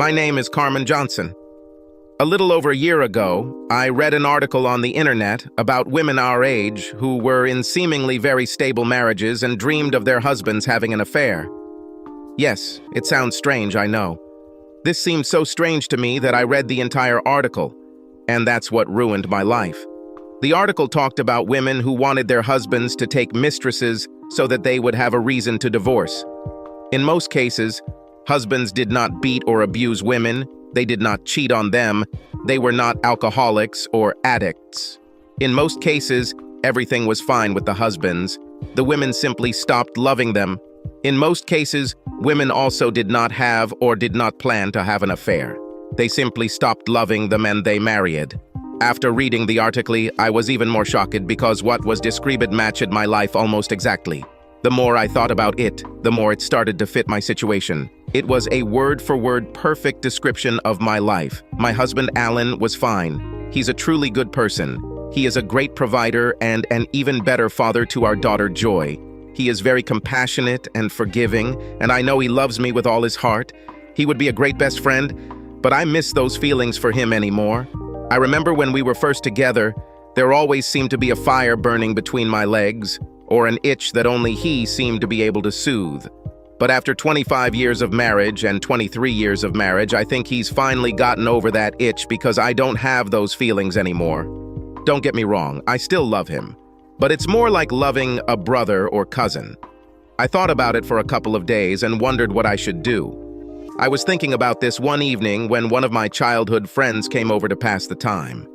My name is Carmen Johnson. A little over a year ago, I read an article on the internet about women our age who were in seemingly very stable marriages and dreamed of their husbands having an affair. Yes, it sounds strange, I know. This seemed so strange to me that I read the entire article, and that's what ruined my life. The article talked about women who wanted their husbands to take mistresses so that they would have a reason to divorce. In most cases, husbands did not beat or abuse women, they did not cheat on them, they were not alcoholics or addicts. In most cases, everything was fine with the husbands. The women simply stopped loving them. In most cases, women also did not have or did not plan to have an affair. They simply stopped loving them and they married. After reading the article, I was even more shocked because what was described matched my life almost exactly. The more I thought about it, the more it started to fit my situation. It was a word-for-word perfect description of my life. My husband, Alan, was fine. He's a truly good person. He is a great provider and an even better father to our daughter, Joy. He is very compassionate and forgiving, and I know he loves me with all his heart. He would be a great best friend, but I miss those feelings for him anymore. I remember when we were first together, there always seemed to be a fire burning between my legs, or an itch that only he seemed to be able to soothe. But after 25 years of marriage and 23 years of marriage, I think he's finally gotten over that itch because I don't have those feelings anymore. Don't get me wrong, I still love him. But it's more like loving a brother or cousin. I thought about it for a couple of days and wondered what I should do. I was thinking about this one evening when one of my childhood friends came over to pass the time.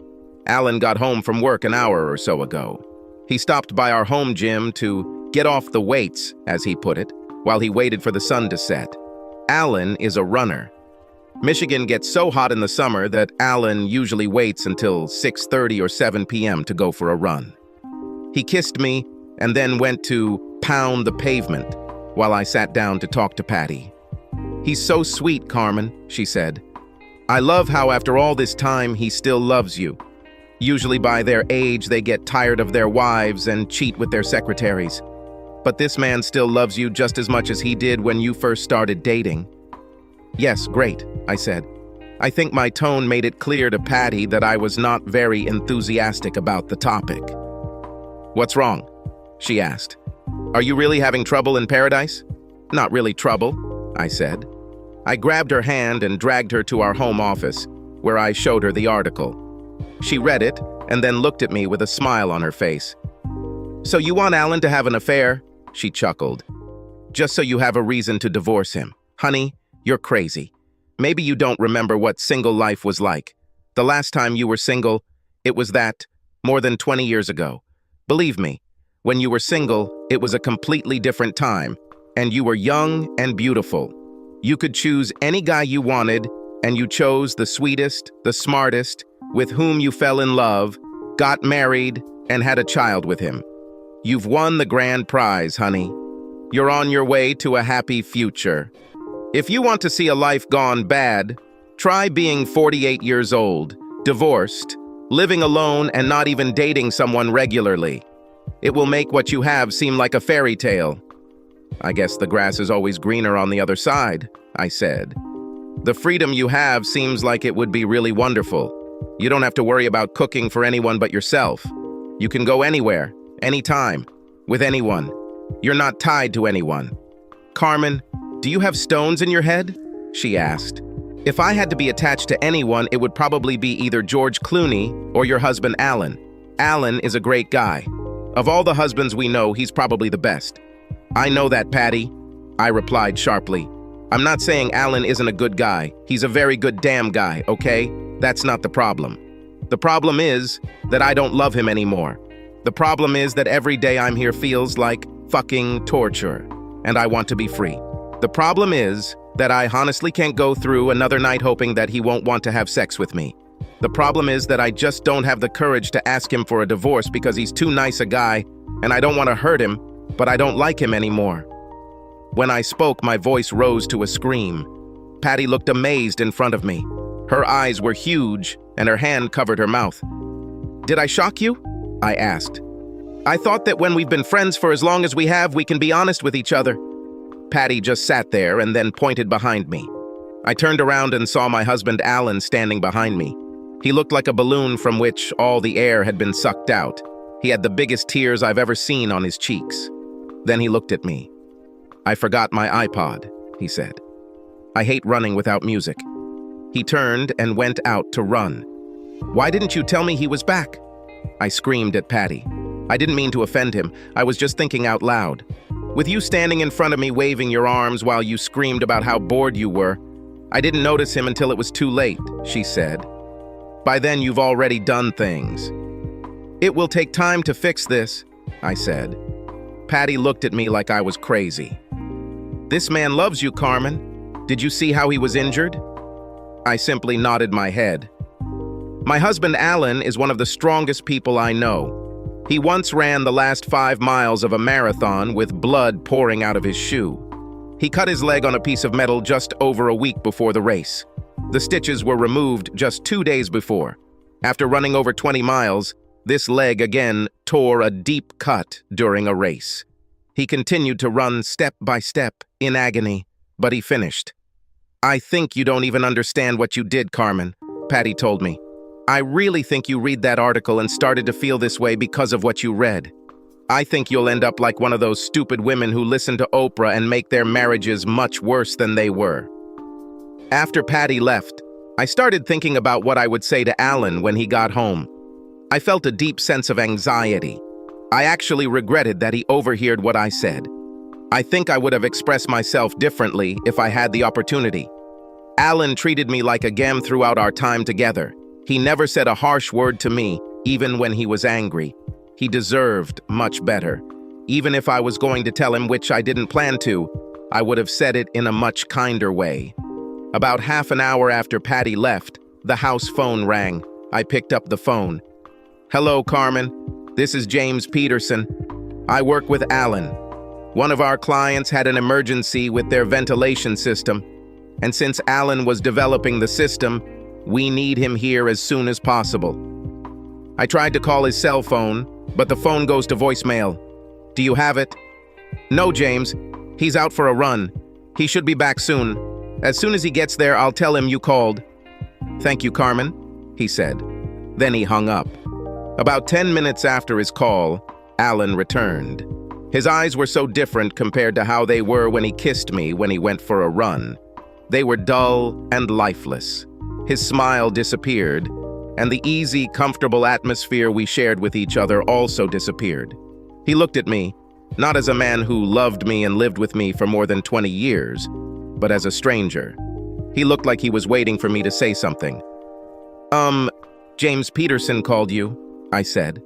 Alan got home from work an hour or so ago. He stopped by our home gym to get off the weights, as he put it, while he waited for the sun to set. Alan is a runner. Michigan gets so hot in the summer that Alan usually waits until 6:30 or 7 p.m. to go for a run. He kissed me and then went to pound the pavement while I sat down to talk to Patty. "He's so sweet, Carmen," she said. "I love how after all this time he still loves you. Usually by their age they get tired of their wives and cheat with their secretaries. But this man still loves you just as much as he did when you first started dating." "Yes, great," I said. I think my tone made it clear to Patty that I was not very enthusiastic about the topic. "What's wrong?" she asked. "Are you really having trouble in paradise?" "Not really trouble," I said. I grabbed her hand and dragged her to our home office, where I showed her the article. She read it and then looked at me with a smile on her face. "So you want Alan to have an affair?" She chuckled. "Just so you have a reason to divorce him. Honey, you're crazy. Maybe you don't remember what single life was like. The last time you were single, it was that, more than 20 years ago. Believe me, when you were single, it was a completely different time, and you were young and beautiful. You could choose any guy you wanted, and you chose the sweetest, the smartest, with whom you fell in love, got married, and had a child with him. You've won the grand prize, honey. You're on your way to a happy future. If you want to see a life gone bad, try being 48 years old, divorced, living alone and not even dating someone regularly. It will make what you have seem like a fairy tale." "I guess the grass is always greener on the other side," I said. "The freedom you have seems like it would be really wonderful. You don't have to worry about cooking for anyone but yourself. You can go anywhere, anytime, with anyone. You're not tied to anyone." "Carmen, do you have stones in your head?" she asked. "If I had to be attached to anyone, it would probably be either George Clooney or your husband, Alan. Alan is a great guy. Of all the husbands we know, he's probably the best." "I know that, Patty," I replied sharply. "I'm not saying Alan isn't a good guy. He's a very good damn guy, okay? That's not the problem. The problem is that I don't love him anymore. The problem is that every day I'm here feels like fucking torture, and I want to be free. The problem is that I honestly can't go through another night hoping that he won't want to have sex with me. The problem is that I just don't have the courage to ask him for a divorce because he's too nice a guy, and I don't want to hurt him, but I don't like him anymore." When I spoke, my voice rose to a scream. Patty looked amazed in front of me. Her eyes were huge, and her hand covered her mouth. "Did I shock you?" I asked. "I thought that when we've been friends for as long as we have, we can be honest with each other." Patty just sat there and then pointed behind me. I turned around and saw my husband Alan standing behind me. He looked like a balloon from which all the air had been sucked out. He had the biggest tears I've ever seen on his cheeks. Then he looked at me. "I forgot my iPod," he said. "I hate running without music." He turned and went out to run. "Why didn't you tell me he was back?" I screamed at Patty. I didn't mean to offend him. I was just thinking out loud. With you standing in front of me waving your arms while you screamed about how bored you were, I didn't notice him until it was too late, she said. By then you've already done things. It will take time to fix this, I said. Patty looked at me like I was crazy. This man loves you, Carmen. Did you see how he was injured? I simply nodded my head. My husband, Alan, is one of the strongest people I know. He once ran the last 5 miles of a marathon with blood pouring out of his shoe. He cut his leg on a piece of metal just over a week before the race. The stitches were removed just 2 days before. After running over 20 miles, this leg again tore a deep cut during a race. He continued to run step by step in agony, but he finished. I think you don't even understand what you did, Carmen, Patty told me. I really think you read that article and started to feel this way because of what you read. I think you'll end up like one of those stupid women who listen to Oprah and make their marriages much worse than they were. After Patty left, I started thinking about what I would say to Alan when he got home. I felt a deep sense of anxiety. I actually regretted that he overheard what I said. I think I would have expressed myself differently if I had the opportunity. Alan treated me like a gem throughout our time together. He never said a harsh word to me, even when he was angry. He deserved much better. Even if I was going to tell him, which I didn't plan to, I would have said it in a much kinder way. About half an hour after Patty left, the house phone rang. I picked up the phone. Hello, Carmen. This is James Peterson. I work with Alan. One of our clients had an emergency with their ventilation system, and since Alan was developing the system, we need him here as soon as possible. I tried to call his cell phone, but the phone goes to voicemail. Do you have it? No, James. He's out for a run. He should be back soon. As soon as he gets there, I'll tell him you called. Thank you, Carmen, he said. Then he hung up. About 10 minutes after his call, Alan returned. His eyes were so different compared to how they were when he kissed me when he went for a run. They were dull and lifeless. His smile disappeared, and the easy, comfortable atmosphere we shared with each other also disappeared. He looked at me, not as a man who loved me and lived with me for more than 20 years, but as a stranger. He looked like he was waiting for me to say something. James Peterson called you, I said.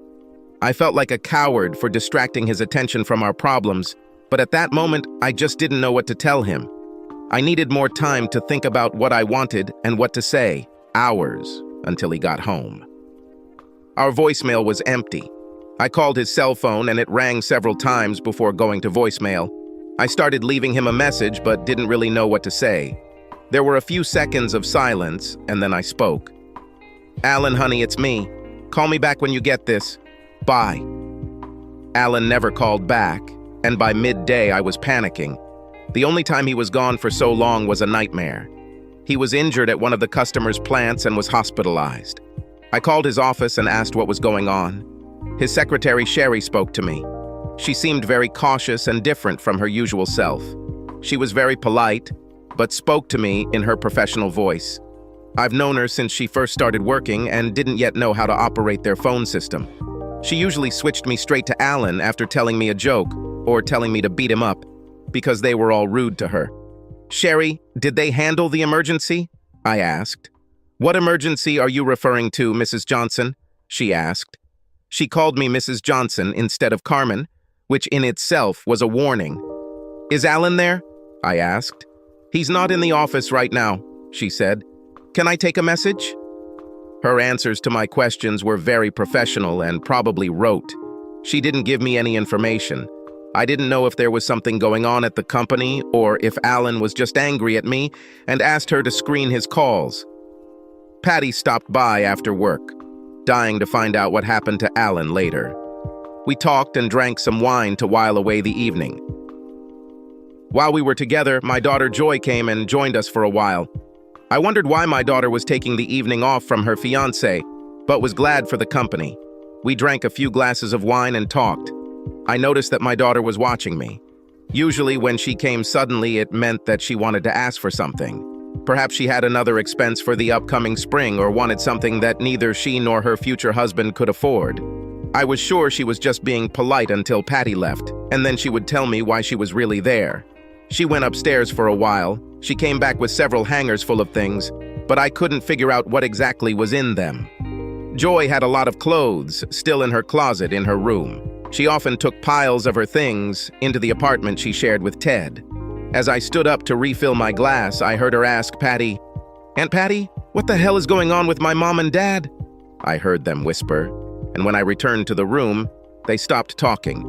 I felt like a coward for distracting his attention from our problems, but at that moment, I just didn't know what to tell him. I needed more time to think about what I wanted and what to say, hours until he got home. Our voicemail was empty. I called his cell phone and it rang several times before going to voicemail. I started leaving him a message but didn't really know what to say. There were a few seconds of silence and then I spoke. Alan, honey, it's me. Call me back when you get this. Bye. Alan never called back, and by midday I was panicking. The only time he was gone for so long was a nightmare. He was injured at one of the customer's plants and was hospitalized. I called his office and asked what was going on. His secretary, Sherry, spoke to me. She seemed very cautious and different from her usual self. She was very polite, but spoke to me in her professional voice. I've known her since she first started working and didn't yet know how to operate their phone system. She usually switched me straight to Alan after telling me a joke or telling me to beat him up, because they were all rude to her. Sherry, did they handle the emergency? I asked. What emergency are you referring to, Mrs. Johnson? She asked. She called me Mrs. Johnson instead of Carmen, which in itself was a warning. Is Alan there? I asked. He's not in the office right now, she said. Can I take a message? Her answers to my questions were very professional and probably rote. She didn't give me any information. I didn't know if there was something going on at the company or if Alan was just angry at me and asked her to screen his calls. Patty stopped by after work, dying to find out what happened to Alan later. We talked and drank some wine to while away the evening. While we were together, my daughter Joy came and joined us for a while. I wondered why my daughter was taking the evening off from her fiancé, but was glad for the company. We drank a few glasses of wine and talked. I noticed that my daughter was watching me. Usually when she came suddenly, it meant that she wanted to ask for something. Perhaps she had another expense for the upcoming spring or wanted something that neither she nor her future husband could afford. I was sure she was just being polite until Patty left, and then she would tell me why she was really there. She went upstairs for a while. She came back with several hangers full of things, but I couldn't figure out what exactly was in them. Joy had a lot of clothes still in her closet in her room. She often took piles of her things into the apartment she shared with Ted. As I stood up to refill my glass, I heard her ask Patty, "Aunt Patty, what the hell is going on with my mom and dad?" I heard them whisper, and when I returned to the room, they stopped talking.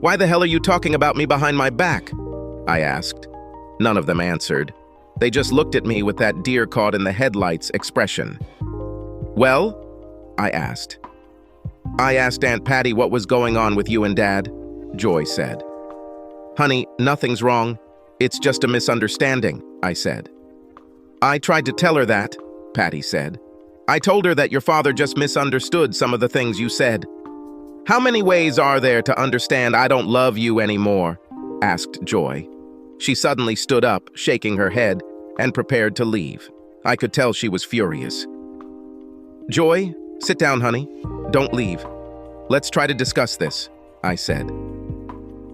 "Why the hell are you talking about me behind my back?" I asked. None of them answered. They just looked at me with that deer caught in the headlights expression. "Well?" I asked. "I asked Aunt Patty what was going on with you and Dad," Joy said. "Honey, nothing's wrong. It's just a misunderstanding," I said. "I tried to tell her that," Patty said. "I told her that your father just misunderstood some of the things you said." "How many ways are there to understand I don't love you anymore?" asked Joy. She suddenly stood up, shaking her head, and prepared to leave. I could tell she was furious. "Joy, sit down, honey. Don't leave. Let's try to discuss this," I said.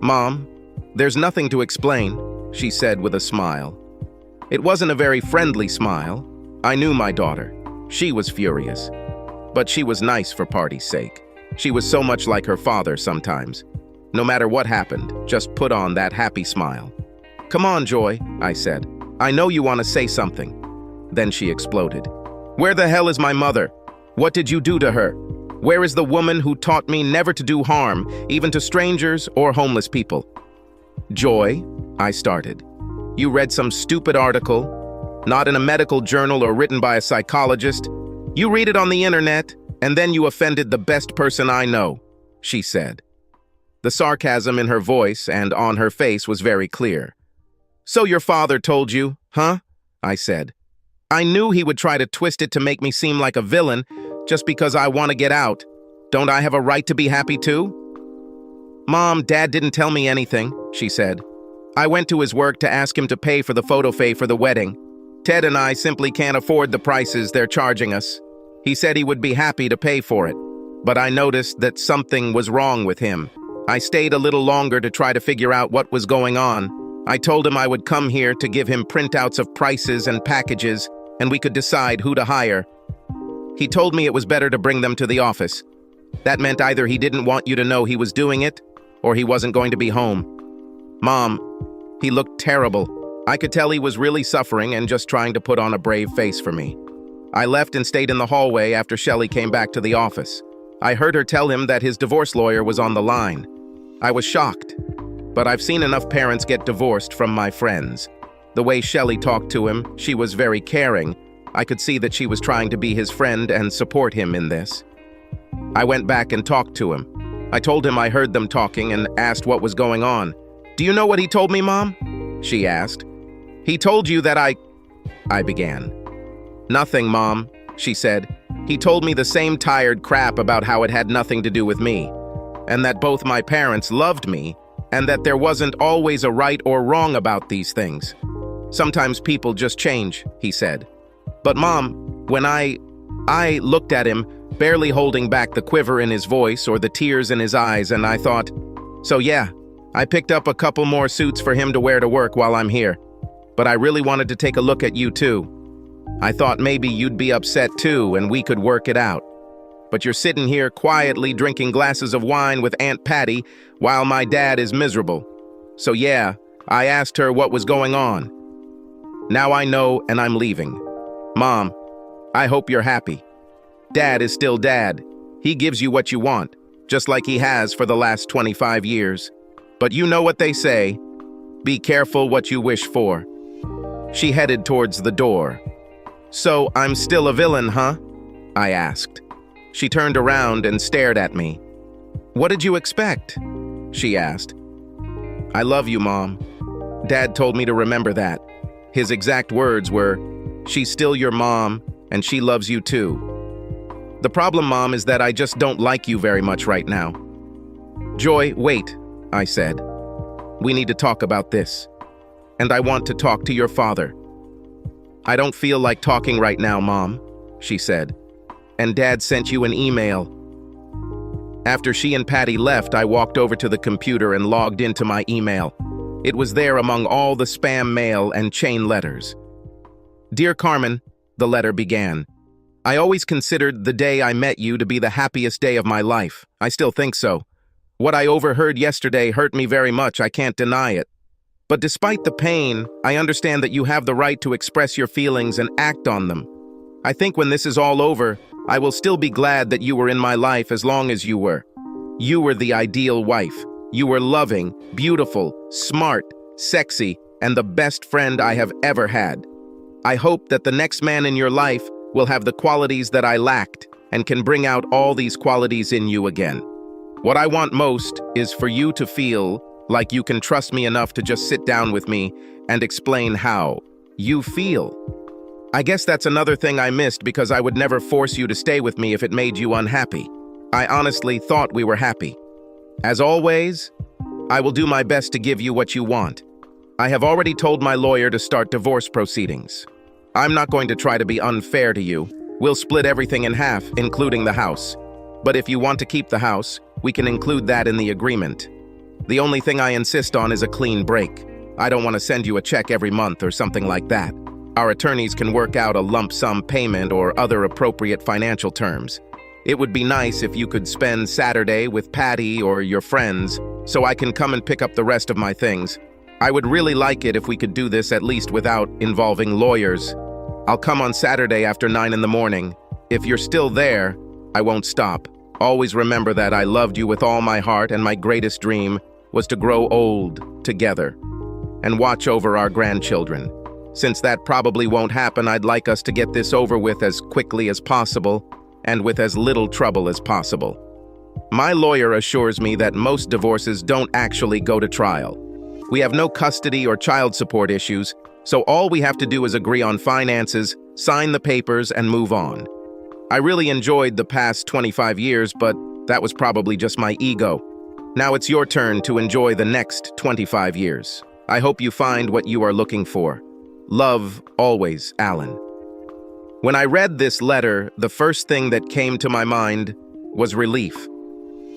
"Mom, there's nothing to explain," she said with a smile. It wasn't a very friendly smile. I knew my daughter. She was furious. But she was nice for Party's sake. She was so much like her father sometimes. No matter what happened, just put on that happy smile. "Come on, Joy," I said. "I know you want to say something." Then she exploded. "Where the hell is my mother? What did you do to her? Where is the woman who taught me never to do harm, even to strangers or homeless people?" "Joy," I started. "You read some stupid article, not in a medical journal or written by a psychologist. You read it on the internet, and then you offended the best person I know," she said. The sarcasm in her voice and on her face was very clear. "So your father told you, huh?" I said. "I knew he would try to twist it to make me seem like a villain just because I want to get out. Don't I have a right to be happy too?" "Mom, Dad didn't tell me anything," she said. "I went to his work to ask him to pay for the photo fay for the wedding. Ted and I simply can't afford the prices they're charging us. He said he would be happy to pay for it, but I noticed that something was wrong with him. I stayed a little longer to try to figure out what was going on. I told him I would come here to give him printouts of prices and packages, and we could decide who to hire. He told me it was better to bring them to the office. That meant either he didn't want you to know he was doing it, or he wasn't going to be home. Mom, he looked terrible. I could tell he was really suffering and just trying to put on a brave face for me. I left and stayed in the hallway after Shelley came back to the office. I heard her tell him that his divorce lawyer was on the line. I was shocked, but I've seen enough parents get divorced from my friends. The way Shelley talked to him, she was very caring. I could see that she was trying to be his friend and support him in this. I went back and talked to him. I told him I heard them talking and asked what was going on. "Do you know what he told me, Mom?" she asked. "He told you that I began. "Nothing, Mom," she said. "He told me the same tired crap about how it had nothing to do with me, and that both my parents loved me, and that there wasn't always a right or wrong about these things. Sometimes people just change," he said. "But Mom, when I looked at him, barely holding back the quiver in his voice or the tears in his eyes, and I thought, so yeah, I picked up a couple more suits for him to wear to work while I'm here. But I really wanted to take a look at you too. I thought maybe you'd be upset too and we could work it out. But you're sitting here quietly drinking glasses of wine with Aunt Patty while my dad is miserable. So yeah, I asked her what was going on. Now I know and I'm leaving. Mom, I hope you're happy. Dad is still Dad. He gives you what you want, just like he has for the last 25 years. But you know what they say, be careful what you wish for." She headed towards the door. "So I'm still a villain, huh?" I asked. She turned around and stared at me. "What did you expect?" she asked. "I love you, Mom. Dad told me to remember that. His exact words were, She's still your mom, and she loves you too. The problem, Mom, is that I just don't like you very much right now. Joy, wait, I said. We need to talk about this. And I want to talk to your father. I don't feel like talking right now, Mom, she said. And Dad sent you an email. After she and Patty left, I walked over to the computer and logged into my email. It was there among all the spam mail and chain letters. Dear Carmen, the letter began. I always considered the day I met you to be the happiest day of my life. I still think so. What I overheard yesterday hurt me very much, I can't deny it. But despite the pain, I understand that you have the right to express your feelings and act on them. I think when this is all over, I will still be glad that you were in my life as long as you were. You were the ideal wife. You were loving, beautiful, smart, sexy, and the best friend I have ever had. I hope that the next man in your life will have the qualities that I lacked and can bring out all these qualities in you again. What I want most is for you to feel like you can trust me enough to just sit down with me and explain how you feel. I guess that's another thing I missed because I would never force you to stay with me if it made you unhappy. I honestly thought we were happy. As always, I will do my best to give you what you want. I have already told my lawyer to start divorce proceedings. I'm not going to try to be unfair to you. We'll split everything in half, including the house. But if you want to keep the house, we can include that in the agreement. The only thing I insist on is a clean break. I don't want to send you a check every month or something like that. Our attorneys can work out a lump sum payment or other appropriate financial terms. It would be nice if you could spend Saturday with Patty or your friends so I can come and pick up the rest of my things. I would really like it if we could do this at least without involving lawyers. I'll come on Saturday after 9 in the morning. If you're still there, I won't stop. Always remember that I loved you with all my heart, and my greatest dream was to grow old together and watch over our grandchildren. Since that probably won't happen, I'd like us to get this over with as quickly as possible and with as little trouble as possible. My lawyer assures me that most divorces don't actually go to trial. We have no custody or child support issues, so all we have to do is agree on finances, sign the papers, and move on. I really enjoyed the past 25 years, but that was probably just my ego. Now it's your turn to enjoy the next 25 years. I hope you find what you are looking for. Love, always, Alan. When I read this letter, the first thing that came to my mind was relief.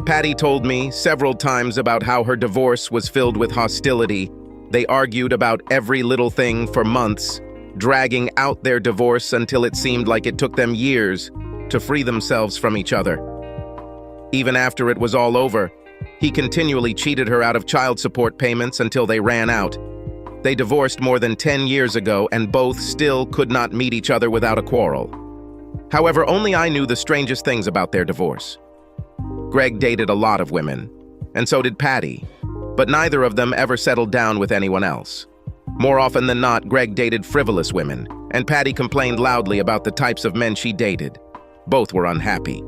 Patty told me several times about how her divorce was filled with hostility. They argued about every little thing for months, dragging out their divorce until it seemed like it took them years to free themselves from each other. Even after it was all over, he continually cheated her out of child support payments until they ran out. They divorced more than 10 years ago, and both still could not meet each other without a quarrel. However, only I knew the strangest things about their divorce. Greg dated a lot of women, and so did Patty, but neither of them ever settled down with anyone else. More often than not, Greg dated frivolous women, and Patty complained loudly about the types of men she dated. Both were unhappy,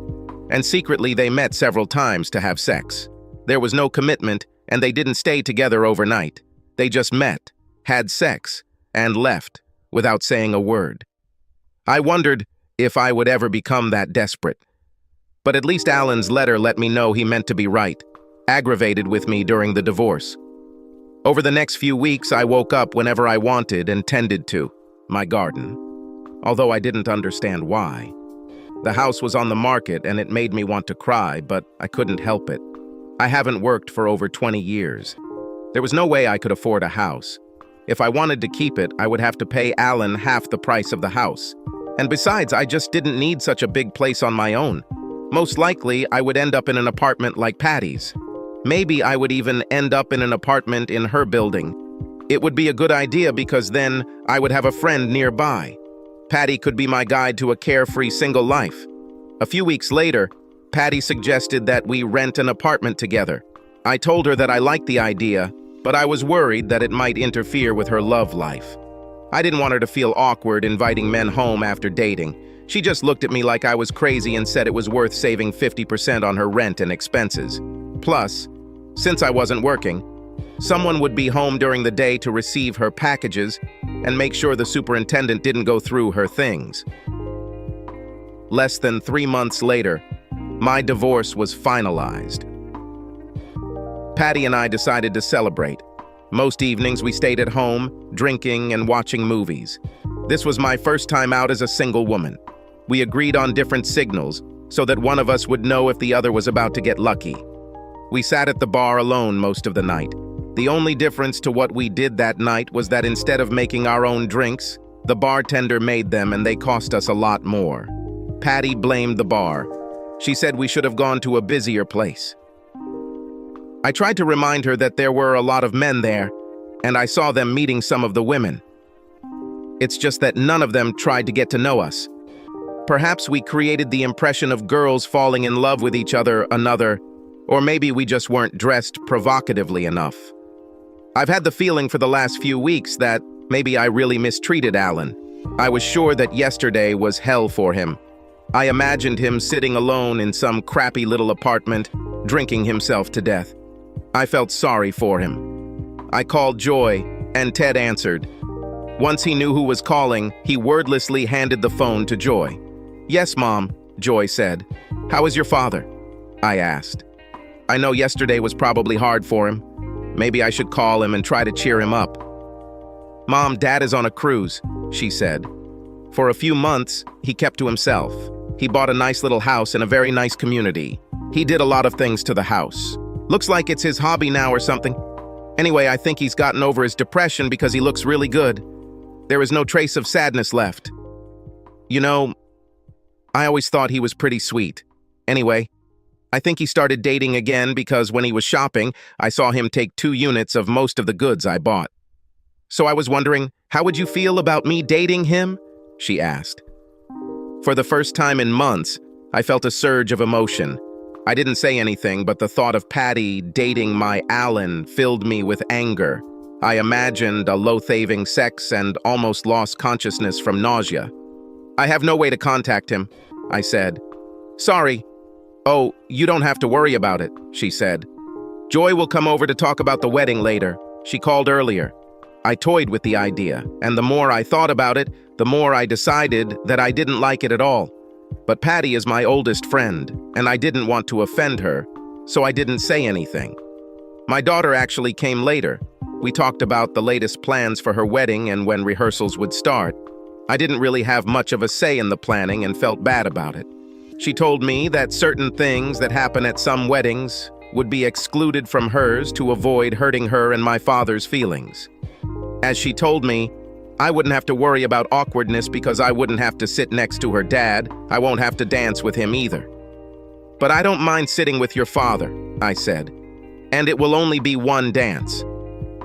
and secretly they met several times to have sex. There was no commitment, and they didn't stay together overnight. They just met, had sex, and left without saying a word. I wondered if I would ever become that desperate. But at least Alan's letter let me know he meant to be right, aggravated with me during the divorce. Over the next few weeks, I woke up whenever I wanted and tended to my garden, although I didn't understand why. The house was on the market and it made me want to cry, but I couldn't help it. I haven't worked for over 20 years. There was no way I could afford a house. If I wanted to keep it, I would have to pay Alan half the price of the house. And besides, I just didn't need such a big place on my own. Most likely, I would end up in an apartment like Patty's. Maybe I would even end up in an apartment in her building. It would be a good idea because then I would have a friend nearby. Patty could be my guide to a carefree single life. A few weeks later, Patty suggested that we rent an apartment together. I told her that I liked the idea, but I was worried that it might interfere with her love life. I didn't want her to feel awkward inviting men home after dating. She just looked at me like I was crazy and said it was worth saving 50% on her rent and expenses. Plus, since I wasn't working, someone would be home during the day to receive her packages, and make sure the superintendent didn't go through her things. Less than 3 months later, my divorce was finalized. Patty and I decided to celebrate. Most evenings we stayed at home, drinking and watching movies. This was my first time out as a single woman. We agreed on different signals so that one of us would know if the other was about to get lucky. We sat at the bar alone most of the night. The only difference to what we did that night was that instead of making our own drinks, the bartender made them and they cost us a lot more. Patty blamed the bar. She said we should have gone to a busier place. I tried to remind her that there were a lot of men there, and I saw them meeting some of the women. It's just that none of them tried to get to know us. Perhaps we created the impression of girls falling in love with each other, or maybe we just weren't dressed provocatively enough. I've had the feeling for the last few weeks that maybe I really mistreated Alan. I was sure that yesterday was hell for him. I imagined him sitting alone in some crappy little apartment, drinking himself to death. I felt sorry for him. I called Joy, and Ted answered. Once he knew who was calling, he wordlessly handed the phone to Joy. "Yes, Mom," Joy said. "How is your father?" I asked. I know yesterday was probably hard for him. Maybe I should call him and try to cheer him up. "Mom, Dad is on a cruise," she said. For a few months, he kept to himself. He bought a nice little house in a very nice community. He did a lot of things to the house. Looks like it's his hobby now or something. Anyway, I think he's gotten over his depression because he looks really good. There is no trace of sadness left. You know, I always thought he was pretty sweet. Anyway, I think he started dating again because when he was shopping, I saw him take 2 units of most of the goods I bought. So I was wondering, how would you feel about me dating him? She asked. For the first time in months, I felt a surge of emotion. I didn't say anything, but the thought of Patty dating my Alan filled me with anger. I imagined a loathing sex and almost lost consciousness from nausea. "I have no way to contact him," I said. "Sorry." "Oh, you don't have to worry about it," she said. "Joy will come over to talk about the wedding later. She called earlier." I toyed with the idea, and the more I thought about it, the more I decided that I didn't like it at all. But Patty is my oldest friend, and I didn't want to offend her, so I didn't say anything. My daughter actually came later. We talked about the latest plans for her wedding and when rehearsals would start. I didn't really have much of a say in the planning and felt bad about it. She told me that certain things that happen at some weddings would be excluded from hers to avoid hurting her and my father's feelings. As she told me, I wouldn't have to worry about awkwardness because I wouldn't have to sit next to her dad. I won't have to dance with him either. "But I don't mind sitting with your father," I said. "And it will only be one dance.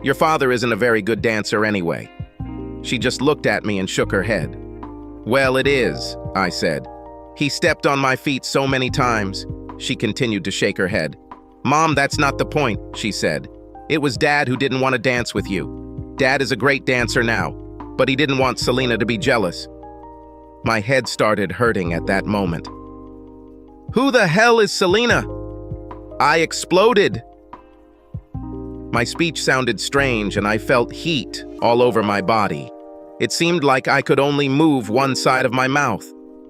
Your father isn't a very good dancer anyway." She just looked at me and shook her head. "Well, it is," I said. "He stepped on my feet so many times." She continued to shake her head. "Mom, that's not the point," she said. "It was Dad who didn't want to dance with you. Dad is a great dancer now, but he didn't want Selena to be jealous." My head started hurting at that moment. "Who the hell is Selena?" I exploded. My speech sounded strange and I felt heat all over my body. It seemed like I could only move one side of my mouth.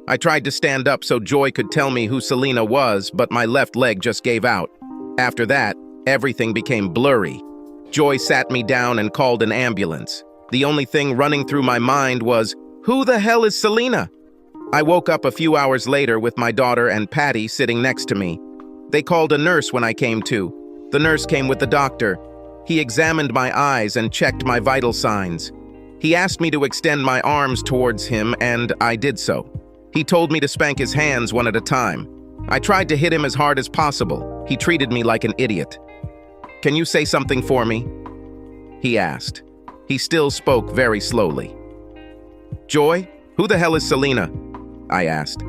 I tried to stand up so Joy could tell me who Selena was, but my left leg just gave out. After that, everything became blurry. Joy sat me down and called an ambulance. The only thing running through my mind was, who the hell is Selena? I woke up a few hours later with my daughter and Patty sitting next to me. They called a nurse when I came to. The nurse came with the doctor. He examined my eyes and checked my vital signs. He asked me to extend my arms towards him, and I did so. He told me to spank his hands one at a time. I tried to hit him as hard as possible. He treated me like an idiot. "Can you say something for me?" he asked. He still spoke very slowly. "Joy, who the hell is Selena?" I asked.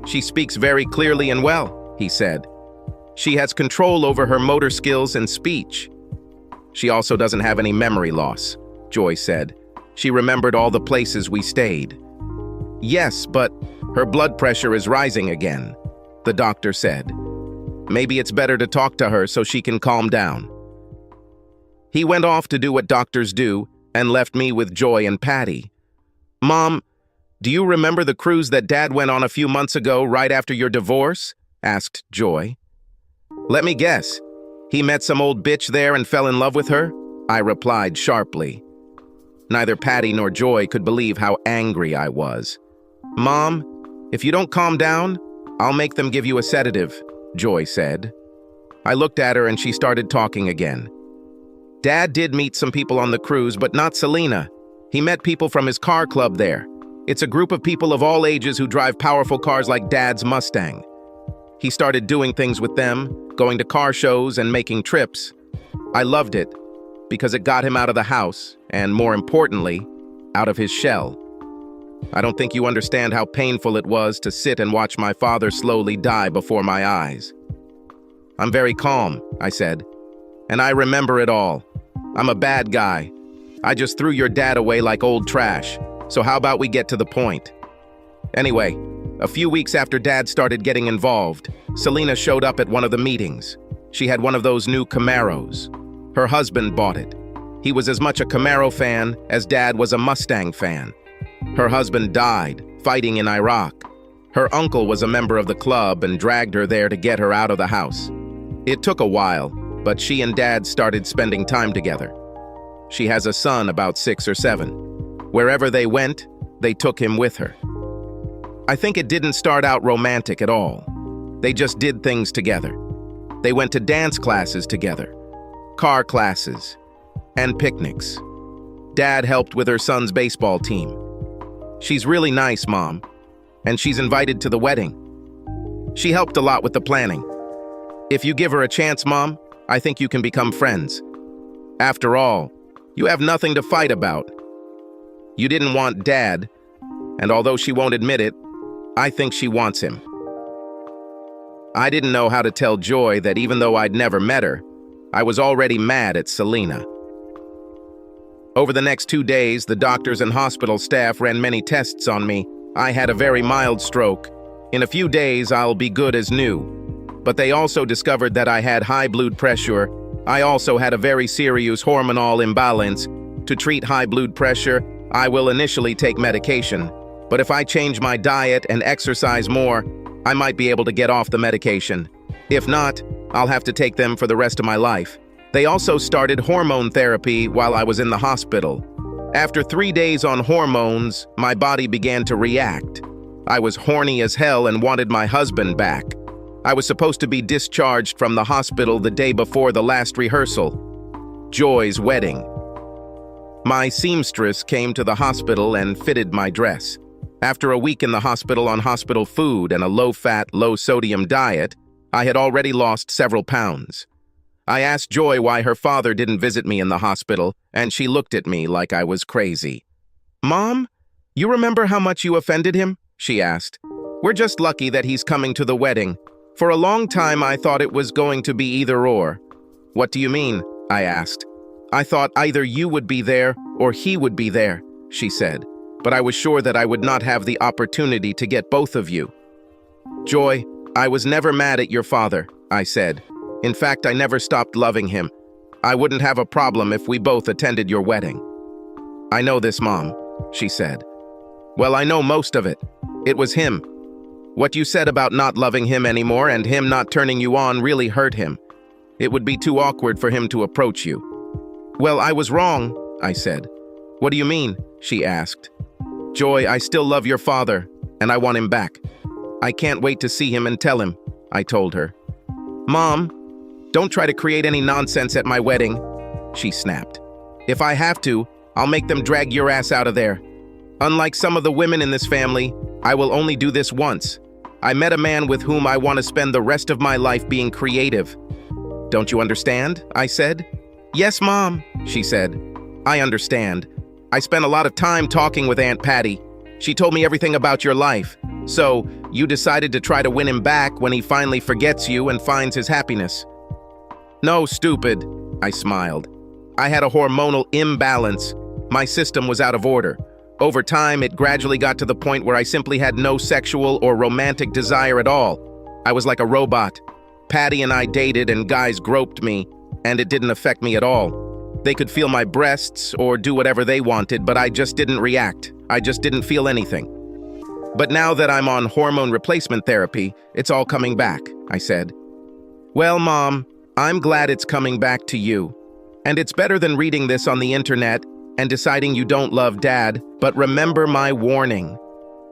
"She speaks very clearly and well," he said. "She has control over her motor skills and speech. She also doesn't have any memory loss," Joy said. "She remembered all the places we stayed." "Yes, but her blood pressure is rising again," the doctor said. "Maybe it's better to talk to her so she can calm down." He went off to do what doctors do, and left me with Joy and Patty. "Mom, do you remember the cruise that Dad went on a few months ago right after your divorce?" asked Joy. "Let me guess. He met some old bitch there and fell in love with her?" I replied sharply. Neither Patty nor Joy could believe how angry I was. "Mom, if you don't calm down, I'll make them give you a sedative," Joy said. I looked at her and she started talking again. "Dad did meet some people on the cruise, but not Selena. He met people from his car club there. It's a group of people of all ages who drive powerful cars like Dad's Mustang. He started doing things with them, going to car shows and making trips. I loved it because it got him out of the house and, more importantly, out of his shell. I don't think you understand how painful it was to sit and watch my father slowly die before my eyes." "I'm very calm," I said, "and I remember it all. I'm a bad guy. I just threw your dad away like old trash, so how about we get to the point?" Anyway, a few weeks after Dad started getting involved, Selena showed up at one of the meetings. She had one of those new Camaros. Her husband bought it. He was as much a Camaro fan as Dad was a Mustang fan. Her husband died, fighting in Iraq. Her uncle was a member of the club and dragged her there to get her out of the house. It took a while, but she and Dad started spending time together. She has a son about 6 or 7. Wherever they went, they took him with her. I think it didn't start out romantic at all. They just did things together. They went to dance classes together, car classes, and picnics. Dad helped with her son's baseball team. She's really nice, Mom, and she's invited to the wedding. She helped a lot with the planning. If you give her a chance, Mom, I think you can become friends. After all, you have nothing to fight about. You didn't want Dad, and although she won't admit it, I think she wants him." I didn't know how to tell Joy that even though I'd never met her, I was already mad at Selena. Over the next 2 days, the doctors and hospital staff ran many tests on me. I had a very mild stroke. In a few days, I'll be good as new. But they also discovered that I had high blood pressure. I also had a very serious hormonal imbalance. To treat high blood pressure, I will initially take medication. But if I change my diet and exercise more, I might be able to get off the medication. If not, I'll have to take them for the rest of my life. They also started hormone therapy while I was in the hospital. After 3 days on hormones, my body began to react. I was horny as hell and wanted my husband back. I was supposed to be discharged from the hospital the day before the last rehearsal, Joy's wedding. My seamstress came to the hospital and fitted my dress. After a week in the hospital on hospital food and a low-fat, low-sodium diet, I had already lost several pounds. I asked Joy why her father didn't visit me in the hospital, and she looked at me like I was crazy. "Mom, you remember how much you offended him?" she asked. "We're just lucky that he's coming to the wedding. For a long time, I thought it was going to be either or." "What do you mean?" I asked. "I thought either you would be there or he would be there," she said. "But I was sure that I would not have the opportunity to get both of you." "Joy, I was never mad at your father," I said. "In fact, I never stopped loving him. I wouldn't have a problem if we both attended your wedding." "I know this, Mom," she said. "Well, I know most of it. It was him. What you said about not loving him anymore and him not turning you on really hurt him. It would be too awkward for him to approach you." "Well, I was wrong," I said. "What do you mean?" she asked. "Joy, I still love your father, and I want him back. I can't wait to see him and tell him," I told her. "Mom, don't try to create any nonsense at my wedding," she snapped. "If I have to, I'll make them drag your ass out of there. Unlike some of the women in this family, I will only do this once. I met a man with whom I want to spend the rest of my life being creative." "Don't you understand?" I said. "Yes, Mom," she said. "I understand. I spent a lot of time talking with Aunt Patty. She told me everything about your life. So, you decided to try to win him back when he finally forgets you and finds his happiness." "No, stupid," I smiled. "I had a hormonal imbalance. My system was out of order. Over time, it gradually got to the point where I simply had no sexual or romantic desire at all. I was like a robot. Patty and I dated and guys groped me, and it didn't affect me at all. They could feel my breasts or do whatever they wanted, but I just didn't react. I just didn't feel anything. But now that I'm on hormone replacement therapy, it's all coming back, I said. Well, Mom, I'm glad it's coming back to you. And it's better than reading this on the internet and deciding you don't love Dad, but remember my warning.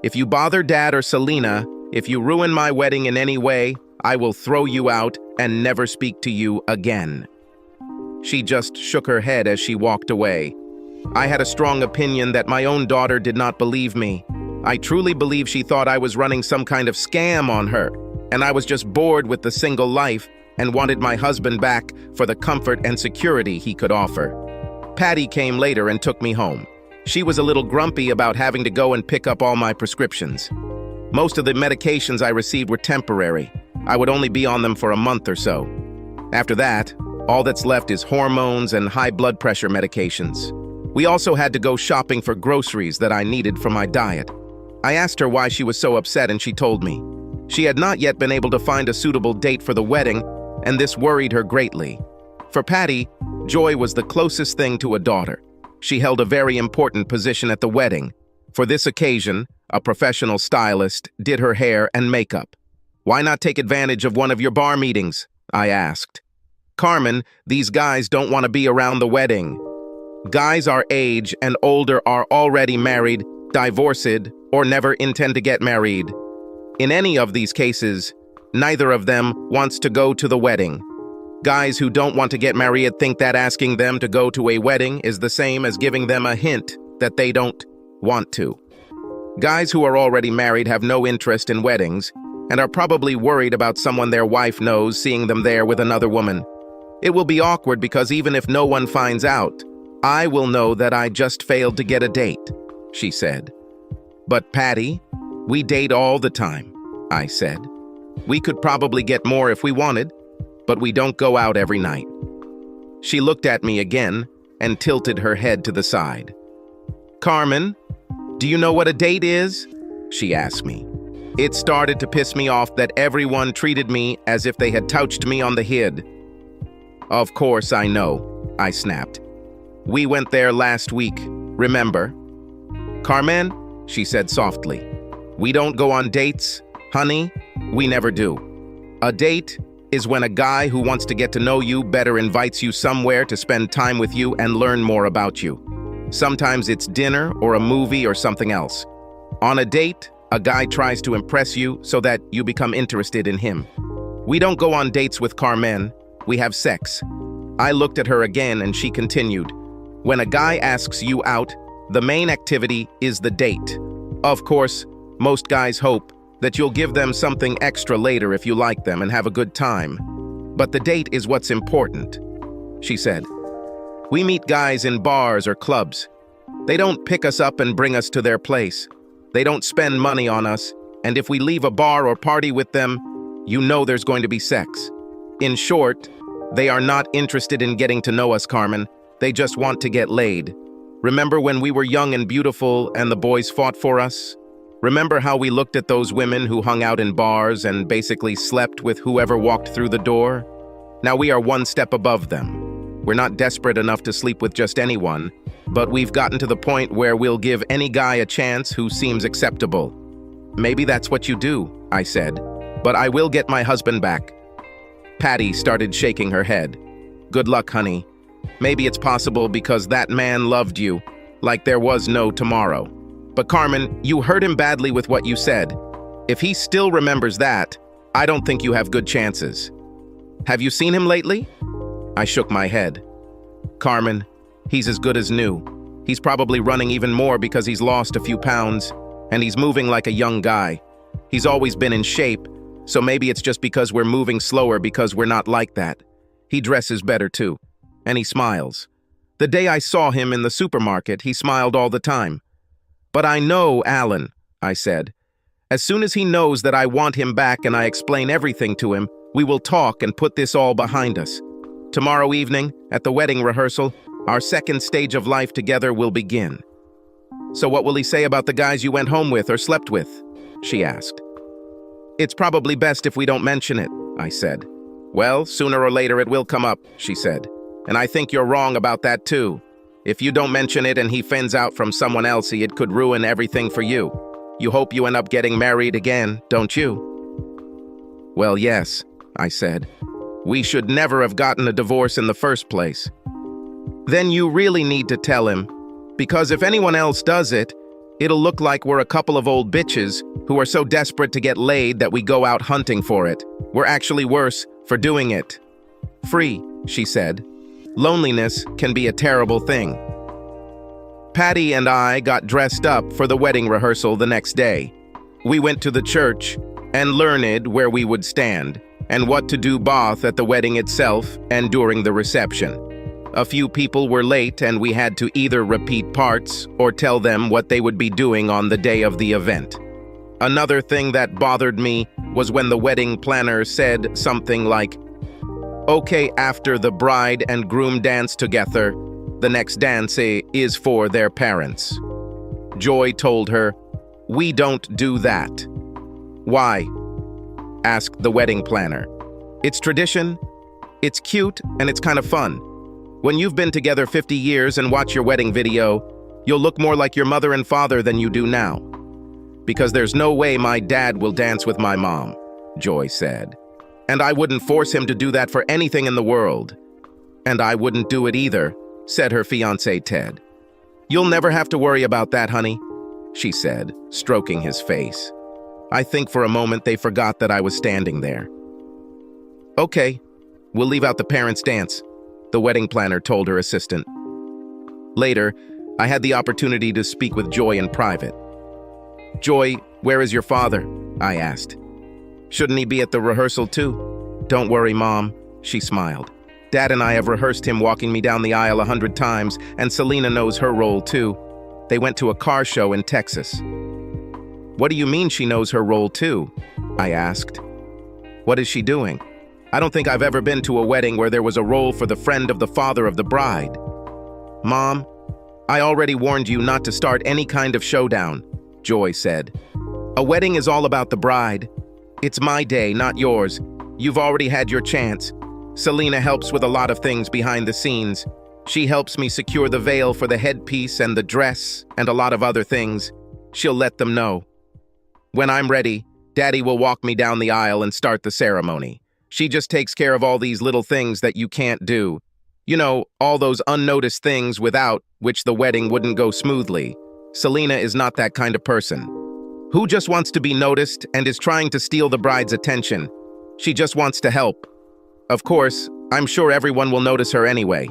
If you bother Dad or Selena, if you ruin my wedding in any way, I will throw you out and never speak to you again. She just shook her head as she walked away. I had a strong opinion that my own daughter did not believe me. I truly believe she thought I was running some kind of scam on her, and I was just bored with the single life and wanted my husband back for the comfort and security he could offer. Patty came later and took me home. She was a little grumpy about having to go and pick up all my prescriptions. Most of the medications I received were temporary. I would only be on them for a month or so. After that, all that's left is hormones and high blood pressure medications. We also had to go shopping for groceries that I needed for my diet. I asked her why she was so upset, and she told me. She had not yet been able to find a suitable date for the wedding, and this worried her greatly. For Patty, Joy was the closest thing to a daughter. She held a very important position at the wedding. For this occasion, a professional stylist did her hair and makeup. Why not take advantage of one of your bar meetings? I asked. Carmen, these guys don't want to be around the wedding. Guys our age and older are already married, divorced, or never intend to get married. In any of these cases, neither of them wants to go to the wedding. Guys who don't want to get married think that asking them to go to a wedding is the same as giving them a hint that they don't want to. Guys who are already married have no interest in weddings and are probably worried about someone their wife knows seeing them there with another woman. It will be awkward because even if no one finds out, I will know that I just failed to get a date, she said. But Patty, we date all the time, I said. We could probably get more if we wanted, but we don't go out every night. She looked at me again and tilted her head to the side. Carmen, do you know what a date is? She asked me. It started to piss me off that everyone treated me as if they had touched me on the head. Of course I know, I snapped. We went there last week, remember? Carmen, she said softly, we don't go on dates, honey, we never do. A date is when a guy who wants to get to know you better invites you somewhere to spend time with you and learn more about you. Sometimes it's dinner or a movie or something else. On a date, a guy tries to impress you so that you become interested in him. We don't go on dates with Carmen, we have sex. I looked at her again and she continued. When a guy asks you out, the main activity is the date. Of course, most guys hope that you'll give them something extra later if you like them and have a good time. But the date is what's important, she said. We meet guys in bars or clubs. They don't pick us up and bring us to their place. They don't spend money on us, and if we leave a bar or party with them, you know there's going to be sex. In short, they are not interested in getting to know us, Carmen. They just want to get laid. Remember when we were young and beautiful and the boys fought for us? Remember how we looked at those women who hung out in bars and basically slept with whoever walked through the door? Now we are one step above them. We're not desperate enough to sleep with just anyone, but we've gotten to the point where we'll give any guy a chance who seems acceptable. Maybe that's what you do, I said, but I will get my husband back. Patty started shaking her head. Good luck, honey. Maybe it's possible because that man loved you, like there was no tomorrow. But Carmen, you hurt him badly with what you said. If he still remembers that, I don't think you have good chances. Have you seen him lately? I shook my head. Carmen, he's as good as new. He's probably running even more because he's lost a few pounds, and he's moving like a young guy. He's always been in shape, so maybe it's just because we're moving slower because we're not like that. He dresses better too, and he smiles. The day I saw him in the supermarket, he smiled all the time. But I know Alan, I said. As soon as he knows that I want him back and I explain everything to him, we will talk and put this all behind us. Tomorrow evening, at the wedding rehearsal, our second stage of life together will begin. So what will he say about the guys you went home with or slept with? She asked. It's probably best if we don't mention it, I said. Well, sooner or later it will come up, she said. And I think you're wrong about that too. If you don't mention it and he finds out from someone else, it could ruin everything for you. You hope you end up getting married again, don't you? Well, yes, I said. We should never have gotten a divorce in the first place. Then you really need to tell him, because if anyone else does it, it'll look like we're a couple of old bitches who are so desperate to get laid that we go out hunting for it. We're actually worse for doing it. Free, she said. Loneliness can be a terrible thing. Patty and I got dressed up for the wedding rehearsal the next day. We went to the church and learned where we would stand and what to do both at the wedding itself and during the reception. A few people were late and we had to either repeat parts or tell them what they would be doing on the day of the event. Another thing that bothered me was when the wedding planner said something like, "Okay, after the bride and groom dance together, the next dance is for their parents." Joy told her, "We don't do that." "Why?" asked the wedding planner. "It's tradition, it's cute, and it's kind of fun. When you've been together 50 years and watch your wedding video, you'll look more like your mother and father than you do now. Because there's no way my dad will dance with my mom," Joy said. "And I wouldn't force him to do that for anything in the world." "And I wouldn't do it either," said her fiancé Ted. "You'll never have to worry about that, honey," she said, stroking his face. I think for a moment they forgot that I was standing there. "Okay, we'll leave out the parents' dance," the wedding planner told her assistant. Later, I had the opportunity to speak with Joy in private. "Joy, where is your father?" I asked. "Shouldn't he be at the rehearsal too?" "Don't worry, Mom," she smiled. "Dad and I have rehearsed him walking me down the aisle 100 times, and Selena knows her role too. They went to a car show in Texas." "What do you mean she knows her role too?" I asked. "What is she doing? I don't think I've ever been to a wedding where there was a role for the friend of the father of the bride." "Mom, I already warned you not to start any kind of showdown," Joy said. "A wedding is all about the bride. It's my day, not yours. You've already had your chance. Selena helps with a lot of things behind the scenes. She helps me secure the veil for the headpiece and the dress and a lot of other things. She'll let them know. When I'm ready, Daddy will walk me down the aisle and start the ceremony. She just takes care of all these little things that you can't do. You know, all those unnoticed things without which the wedding wouldn't go smoothly. Selena is not that kind of person. Who just wants to be noticed and is trying to steal the bride's attention. She just wants to help. Of course, I'm sure everyone will notice her anyway.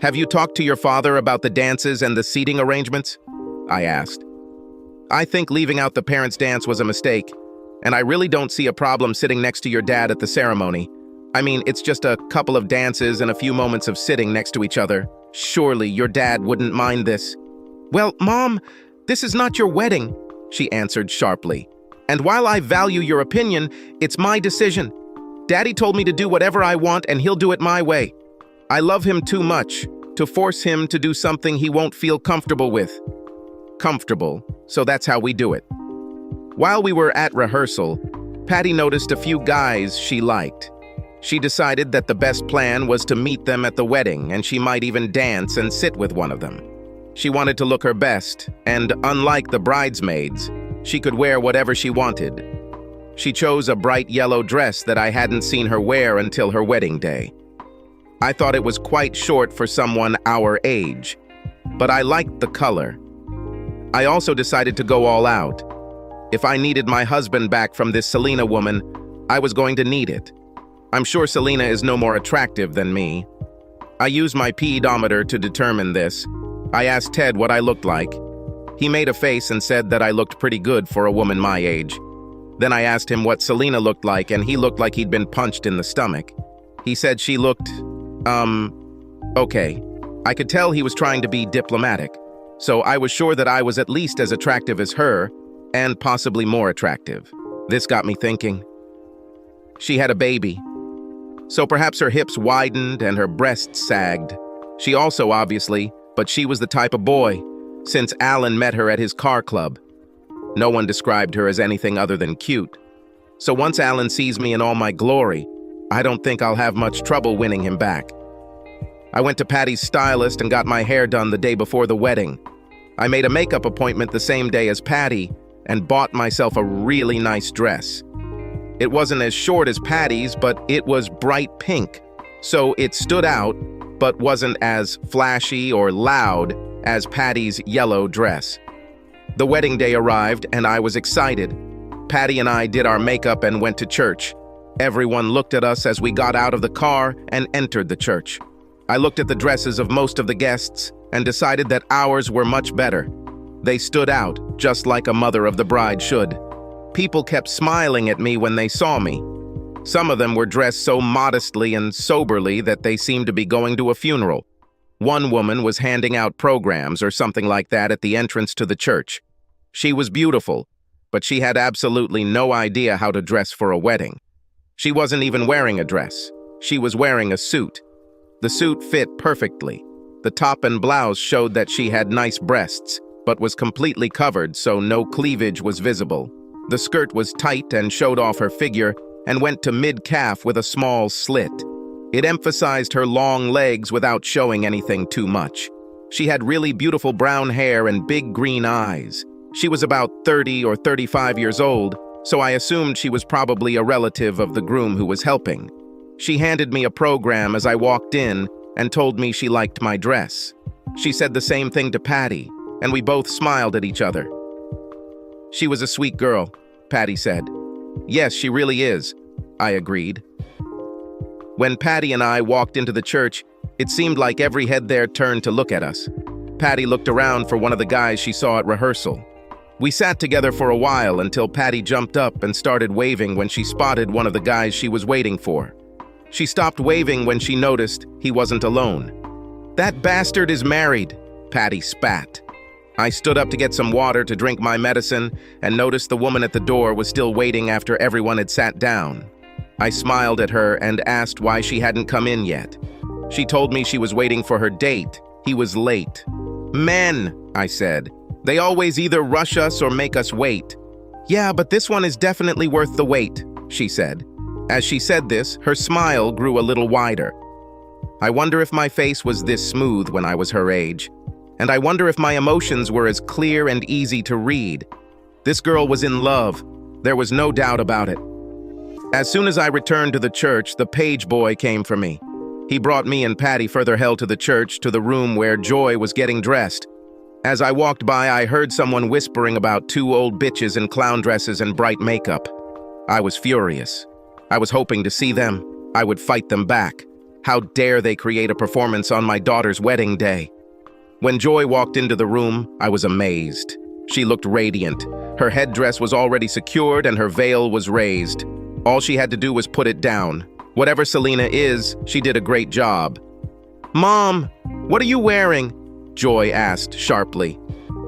Have you talked to your father about the dances and the seating arrangements?" I asked. "I think leaving out the parents' dance was a mistake, and I really don't see a problem sitting next to your dad at the ceremony. I mean, it's just a couple of dances and a few moments of sitting next to each other. Surely your dad wouldn't mind this." "Well, Mom, this is not your wedding," she answered sharply. "And while I value your opinion, it's my decision. Daddy told me to do whatever I want and he'll do it my way. I love him too much to force him to do something he won't feel comfortable with." Comfortable, so that's how we do it. While we were at rehearsal, Patty noticed a few guys she liked. She decided that the best plan was to meet them at the wedding, and she might even dance and sit with one of them. She wanted to look her best, and unlike the bridesmaids, she could wear whatever she wanted. She chose a bright yellow dress that I hadn't seen her wear until her wedding day. I thought it was quite short for someone our age, but I liked the color. I also decided to go all out. If I needed my husband back from this Selena woman, I was going to need it. I'm sure Selena is no more attractive than me. I used my pedometer to determine this. I asked Ted what I looked like. He made a face and said that I looked pretty good for a woman my age. Then I asked him what Selena looked like, and he looked like he'd been punched in the stomach. He said she looked, okay. I could tell he was trying to be diplomatic, so I was sure that I was at least as attractive as her, and possibly more attractive. This got me thinking. She had a baby, so perhaps her hips widened and her breasts sagged. She also, obviously, but she was the type of boy, since Alan met her at his car club. No one described her as anything other than cute. So once Alan sees me in all my glory, I don't think I'll have much trouble winning him back. I went to Patty's stylist and got my hair done the day before the wedding. I made a makeup appointment the same day as Patty and bought myself a really nice dress. It wasn't as short as Patty's, but it was bright pink, so it stood out, but wasn't as flashy or loud as Patty's yellow dress. The wedding day arrived, and I was excited. Patty and I did our makeup and went to church. Everyone looked at us as we got out of the car and entered the church. I looked at the dresses of most of the guests and decided that ours were much better. They stood out, just like a mother of the bride should. People kept smiling at me when they saw me. Some of them were dressed so modestly and soberly that they seemed to be going to a funeral. One woman was handing out programs or something like that at the entrance to the church. She was beautiful, but she had absolutely no idea how to dress for a wedding. She wasn't even wearing a dress. She was wearing a suit. The suit fit perfectly. The top and blouse showed that she had nice breasts, but was completely covered so no cleavage was visible. The skirt was tight and showed off her figure and went to mid-calf with a small slit. It emphasized her long legs without showing anything too much. She had really beautiful brown hair and big green eyes. She was about 30 or 35 years old, so I assumed she was probably a relative of the groom who was helping. She handed me a program as I walked in and told me she liked my dress. She said the same thing to Patty, and we both smiled at each other. "She was a sweet girl," Patty said. "Yes, she really is," I agreed. When Patty and I walked into the church, it seemed like every head there turned to look at us. Patty looked around for one of the guys she saw at rehearsal. We sat together for a while until Patty jumped up and started waving when she spotted one of the guys she was waiting for. She stopped waving when she noticed he wasn't alone. "That bastard is married," Patty spat. I stood up to get some water to drink my medicine and noticed the woman at the door was still waiting after everyone had sat down. I smiled at her and asked why she hadn't come in yet. She told me she was waiting for her date. He was late. "Men," I said. "They always either rush us or make us wait." "Yeah, but this one is definitely worth the wait," she said. As she said this, her smile grew a little wider. I wonder if my face was this smooth when I was her age. And I wonder if my emotions were as clear and easy to read. This girl was in love. There was no doubt about it. As soon as I returned to the church, the page boy came for me. He brought me and Patty further hell to the church, to the room where Joy was getting dressed. As I walked by, I heard someone whispering about two old bitches in clown dresses and bright makeup. I was furious. I was hoping to see them. I would fight them back. How dare they create a performance on my daughter's wedding day? When Joy walked into the room, I was amazed. She looked radiant. Her headdress was already secured and her veil was raised. All she had to do was put it down. Whatever Selena is, she did a great job. "Mom, what are you wearing?" Joy asked sharply.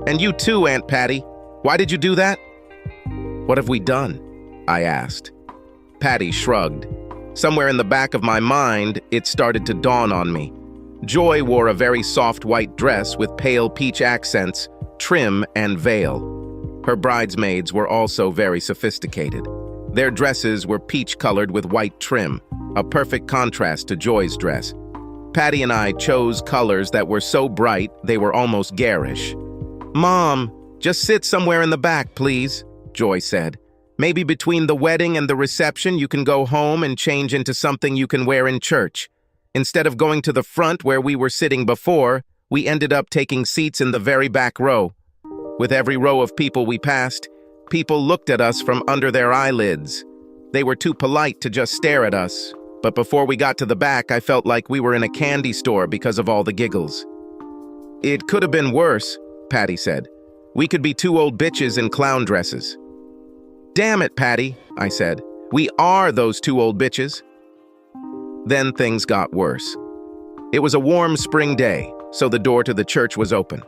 "And you too, Aunt Patty. Why did you do that?" "What have we done?" I asked. Patty shrugged. Somewhere in the back of my mind, it started to dawn on me. Joy wore a very soft white dress with pale peach accents, trim, and veil. Her bridesmaids were also very sophisticated. Their dresses were peach-colored with white trim, a perfect contrast to Joy's dress. Patty and I chose colors that were so bright they were almost garish. "Mom, just sit somewhere in the back, please," Joy said. "Maybe between the wedding and the reception you can go home and change into something you can wear in church. Instead of going to the front where we were sitting before, we ended up taking seats in the very back row. With every row of people we passed, people looked at us from under their eyelids. They were too polite to just stare at us, but before we got to the back, I felt like we were in a candy store because of all the giggles." "It could have been worse," Patty said. "We could be two old bitches in clown dresses." "Damn it, Patty," I said. "We are those two old bitches." Then things got worse. It was a warm spring day, so the door to the church was open.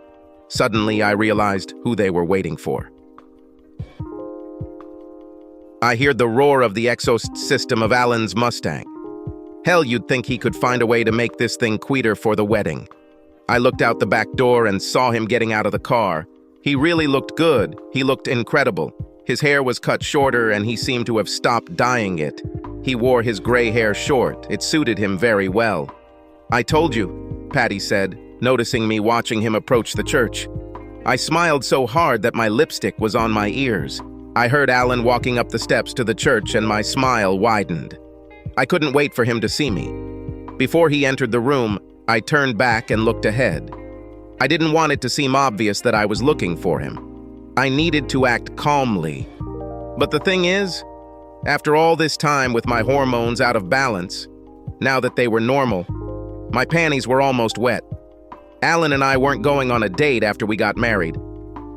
Suddenly, I realized who they were waiting for. I heard the roar of the exhaust system of Alan's Mustang. Hell, you'd think he could find a way to make this thing quieter for the wedding. I looked out the back door and saw him getting out of the car. He really looked good. He looked incredible. His hair was cut shorter and he seemed to have stopped dyeing it. He wore his gray hair short. It suited him very well. "I told you," Patty said, noticing me watching him approach the church. I smiled so hard that my lipstick was on my ears. I heard Alan walking up the steps to the church and my smile widened. I couldn't wait for him to see me. Before he entered the room, I turned back and looked ahead. I didn't want it to seem obvious that I was looking for him. I needed to act calmly. But the thing is, after all this time with my hormones out of balance, now that they were normal, my panties were almost wet. Alan and I weren't going on a date after we got married.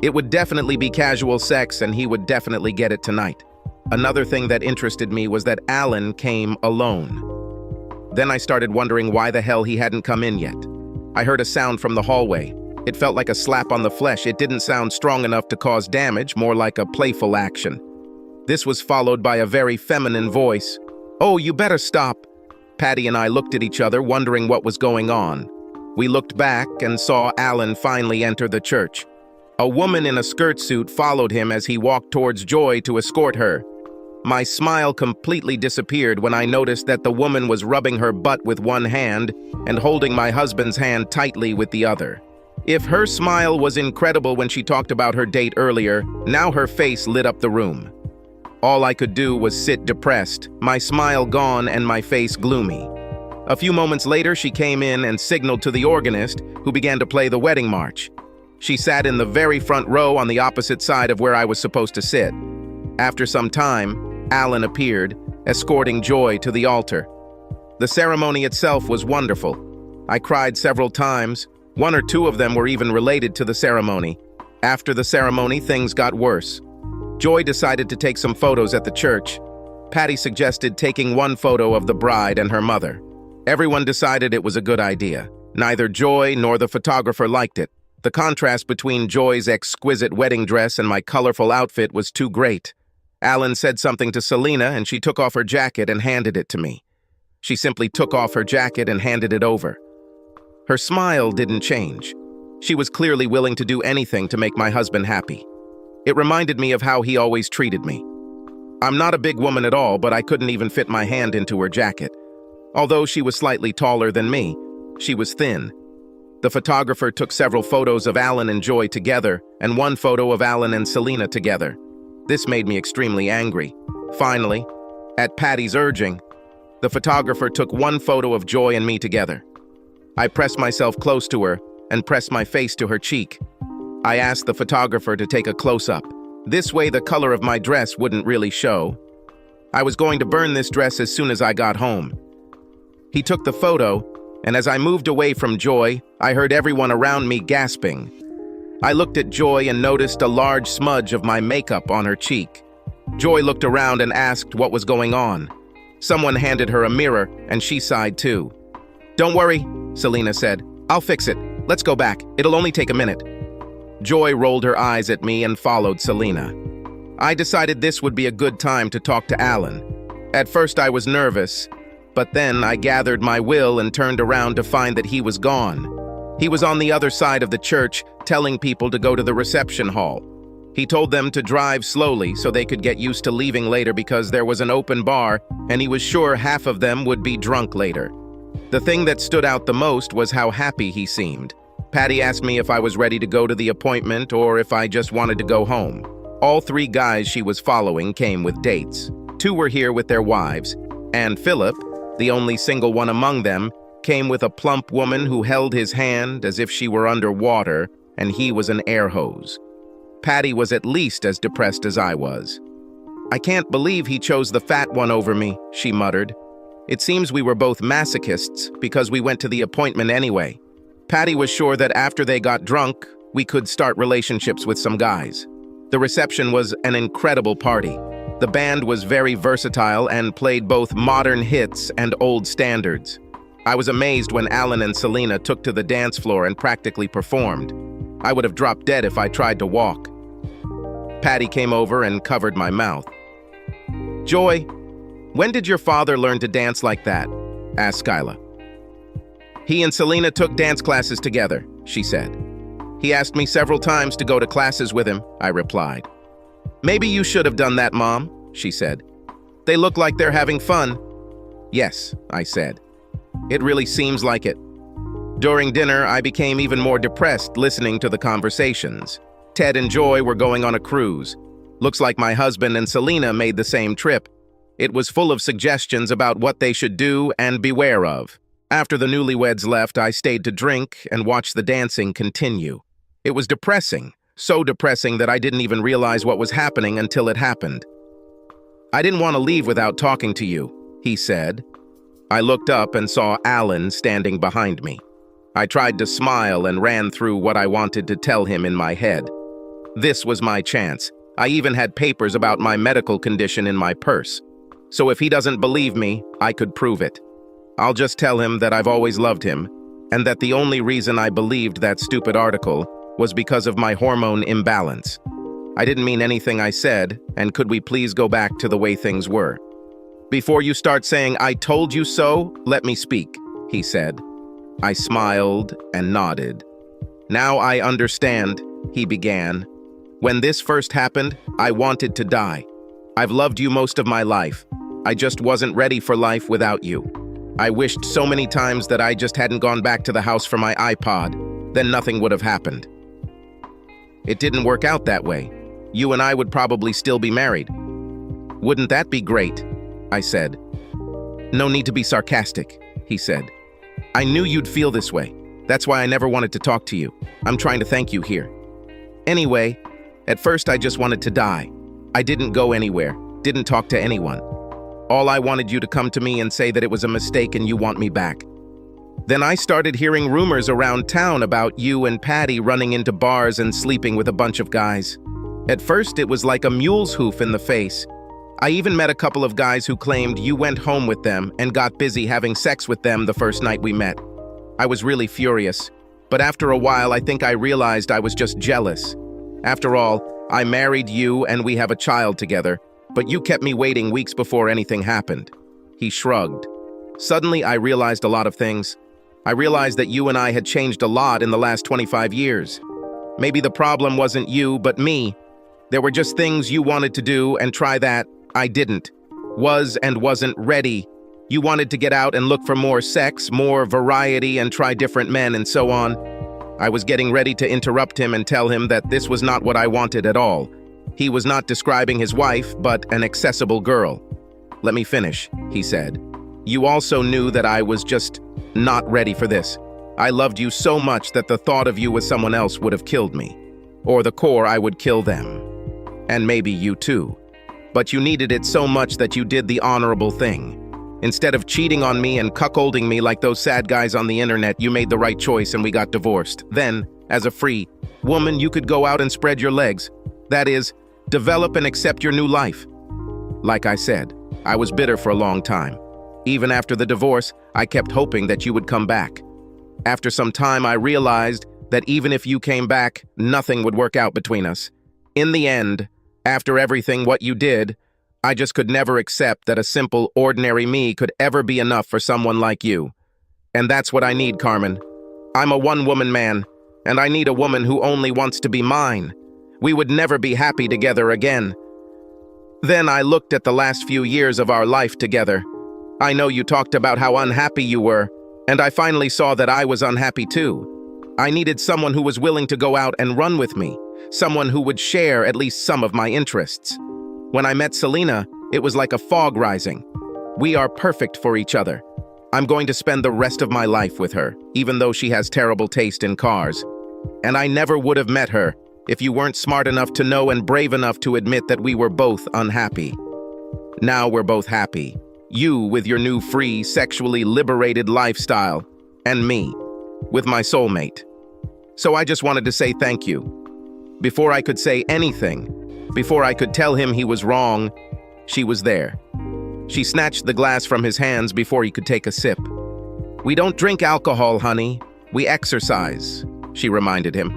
It would definitely be casual sex and he would definitely get it tonight. Another thing that interested me was that Alan came alone. Then I started wondering why the hell he hadn't come in yet. I heard a sound from the hallway. It felt like a slap on the flesh. It didn't sound strong enough to cause damage, more like a playful action. This was followed by a very feminine voice. "Oh, you better stop." Patty and I looked at each other, wondering what was going on. We looked back and saw Alan finally enter the church. A woman in a skirt suit followed him as he walked towards Joy to escort her. My smile completely disappeared when I noticed that the woman was rubbing her butt with one hand and holding my husband's hand tightly with the other. If her smile was incredible when she talked about her date earlier, now her face lit up the room. All I could do was sit depressed, my smile gone and my face gloomy. A few moments later, she came in and signaled to the organist, who began to play the wedding march. She sat in the very front row on the opposite side of where I was supposed to sit. After some time, Alan appeared, escorting Joy to the altar. The ceremony itself was wonderful. I cried several times. One or two of them were even related to the ceremony. After the ceremony, things got worse. Joy decided to take some photos at the church. Patty suggested taking one photo of the bride and her mother. Everyone decided it was a good idea. Neither Joy nor the photographer liked it. The contrast between Joy's exquisite wedding dress and my colorful outfit was too great. Alan said something to Selena and she took off her jacket and handed it to me. She simply took off her jacket and handed it over. Her smile didn't change. She was clearly willing to do anything to make my husband happy. It reminded me of how he always treated me. I'm not a big woman at all, but I couldn't even fit my hand into her jacket. Although she was slightly taller than me, she was thin. The photographer took several photos of Alan and Joy together, and one photo of Alan and Selena together. This made me extremely angry. Finally, at Patty's urging, the photographer took one photo of Joy and me together. I pressed myself close to her and pressed my face to her cheek. I asked the photographer to take a close-up. This way the color of my dress wouldn't really show. I was going to burn this dress as soon as I got home. He took the photo, and as I moved away from Joy, I heard everyone around me gasping. I looked at Joy and noticed a large smudge of my makeup on her cheek. Joy looked around and asked what was going on. Someone handed her a mirror, and she sighed too. "Don't worry," Selena said. "I'll fix it. Let's go back. It'll only take a minute." Joy rolled her eyes at me and followed Selena. I decided this would be a good time to talk to Alan. At first I was nervous, but then I gathered my will and turned around to find that he was gone. He was on the other side of the church, telling people to go to the reception hall. He told them to drive slowly so they could get used to leaving later because there was an open bar and he was sure half of them would be drunk later. The thing that stood out the most was how happy he seemed. Patty asked me if I was ready to go to the appointment or if I just wanted to go home. All three guys she was following came with dates. Two were here with their wives, and Philip, the only single one among them, came with a plump woman who held his hand as if she were underwater and he was an air hose. Patty was at least as depressed as I was. "I can't believe he chose the fat one over me," she muttered. "It seems we were both masochists because we went to the appointment anyway." Patty was sure that after they got drunk, we could start relationships with some guys. The reception was an incredible party. The band was very versatile and played both modern hits and old standards. I was amazed when Alan and Selena took to the dance floor and practically performed. I would have dropped dead if I tried to walk. Patty came over and covered my mouth. "Joy, when did your father learn to dance like that?" asked Skyla. "He and Selena took dance classes together," she said. "He asked me several times to go to classes with him," I replied. "Maybe you should have done that, Mom," she said. "They look like they're having fun." "Yes," I said. "It really seems like it." During dinner, I became even more depressed listening to the conversations. Ted and Joy were going on a cruise. Looks like my husband and Selena made the same trip. It was full of suggestions about what they should do and beware of. After the newlyweds left, I stayed to drink and watch the dancing continue. It was depressing, so depressing that I didn't even realize what was happening until it happened. "I didn't want to leave without talking to you," he said. I looked up and saw Alan standing behind me. I tried to smile and ran through what I wanted to tell him in my head. This was my chance. I even had papers about my medical condition in my purse. So if he doesn't believe me, I could prove it. I'll just tell him that I've always loved him, and that the only reason I believed that stupid article was because of my hormone imbalance. I didn't mean anything I said, and could we please go back to the way things were? "Before you start saying, 'I told you so,' let me speak," he said. I smiled and nodded. "Now I understand," he began. "When this first happened, I wanted to die. I've loved you most of my life. I just wasn't ready for life without you. I wished so many times that I just hadn't gone back to the house for my iPod. Then nothing would have happened. It didn't work out that way. You and I would probably still be married." "Wouldn't that be great?" I said. "No need to be sarcastic," he said. "I knew you'd feel this way. That's why I never wanted to talk to you. I'm trying to thank you here. Anyway, at first I just wanted to die. I didn't go anywhere, didn't talk to anyone. All I wanted you to come to me and say that it was a mistake and you want me back. Then I started hearing rumors around town about you and Patty running into bars and sleeping with a bunch of guys. At first it was like a mule's hoof in the face. I even met a couple of guys who claimed you went home with them and got busy having sex with them the first night we met. I was really furious, but after a while I think I realized I was just jealous. After all, I married you and we have a child together, but you kept me waiting weeks before anything happened." He shrugged. "Suddenly I realized a lot of things. I realized that you and I had changed a lot in the last 25 years. Maybe the problem wasn't you, but me. There were just things you wanted to do and try that I didn't. Was and wasn't ready. You wanted to get out and look for more sex, more variety, and try different men and so on. I was getting ready to interrupt him and tell him that this was not what I wanted at all. He was not describing his wife, but an accessible girl. Let me finish," he said. "You also knew that I was just not ready for this. I loved you so much that the thought of you with someone else would have killed me. Or the core, I would kill them. And maybe you too. But you needed it so much that you did the honorable thing. Instead of cheating on me and cuckolding me like those sad guys on the internet, you made the right choice and we got divorced. Then, as a free woman, you could go out and spread your legs. That is, develop and accept your new life. Like I said, I was bitter for a long time. Even after the divorce, I kept hoping that you would come back. After some time, I realized that even if you came back, nothing would work out between us. In the end, after everything what you did, I just could never accept that a simple, ordinary me could ever be enough for someone like you. And that's what I need, Carmen. I'm a one-woman man, and I need a woman who only wants to be mine. We would never be happy together again." Then I looked at the last few years of our life together. I know you talked about how unhappy you were, and I finally saw that I was unhappy too. I needed someone who was willing to go out and run with me, someone who would share at least some of my interests. When I met Selena, it was like a fog rising. We are perfect for each other. I'm going to spend the rest of my life with her, even though she has terrible taste in cars. And I never would have met her if you weren't smart enough to know and brave enough to admit that we were both unhappy. Now we're both happy. You with your new free, sexually liberated lifestyle, and me with my soulmate. So I just wanted to say thank you. Before I could say anything, before I could tell him he was wrong, she was there. She snatched the glass from his hands before he could take a sip. "We don't drink alcohol, honey. We exercise," she reminded him.